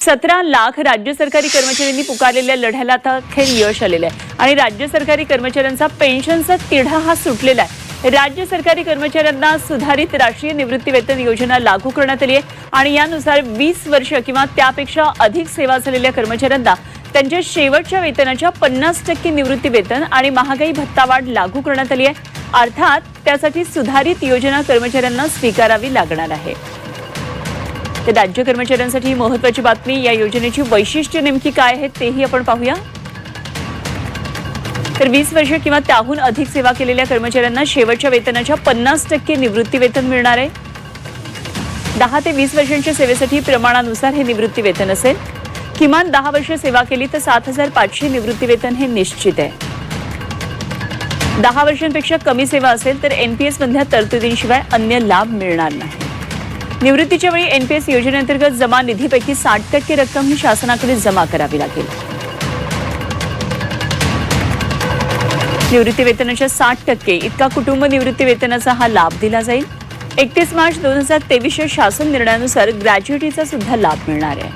17 लाख राज्य सरकारी कर्मचाऱ्यांनी पुकारलेल्या लढ्याला आता अखेर यश आलेलं आहे आणि राज्य सरकारी कर्मचाऱ्यांचा पेन्शनचा तिढा हा सुटलेला आहे। राज्य सरकारी कर्मचाऱ्यांना सुधारित राष्ट्रीय निवृत्ती वेतन योजना लागू करण्यात आली आहे आणि यानुसार 20 वर्ष किंवा त्यापेक्षा अधिक सेवा झालेल्या कर्मचाऱ्यांना त्यांच्या शेवटच्या वेतनाच्या 50% निवृत्ती वेतन आणि महागाई भत्ता वाढ लागू करण्यात आली आहे। अर्थात त्यासाठी सुधारित योजना कर्मचाऱ्यांना स्वीकारावी लागणार आहे। तर राज्य कर्मचाऱ्यांसाठी महत्त्वाची बातमी, या योजनेची वैशिष्ट्ये नेमकी काय आहेत तेही आपण पाहूया। तर 20 वर्ष किंवा त्याहून अधिक सेवा केलेल्या कर्मचाऱ्यांना शेवटच्या वेतनाच्या 50% निवृत्ती वेतन मिळणार आहे। 10 ते 20 वर्षांच्या सेवेसाठी प्रमाणानुसार हे निवृत्ती वेतन असेल। किमान 10 वर्ष सेवा केली तर 7,500 निवृत्ती वेतन हे निश्चित आहे। 10 वर्षांपेक्षा कमी सेवा असेल तर एनपीएस मधल्या तरतुदींशिवाय अन्य लाभ मिळणार नाही। निवृत्तीच्या वेळी एनपीएस योजनेअंतर्गत जमा निधीपैकी 60% रक्कम ही शासनाकडे जमा करावी लागेल। निवृत्ती वेतनाच्या 60% इतका कुटुंब निवृत्ती वेतनाचा हा लाभ दिला जाईल। 31 मार्च 2023 शासन निर्णयानुसार ग्रॅज्युएटीचा सुद्धा लाभ मिळणार आहे।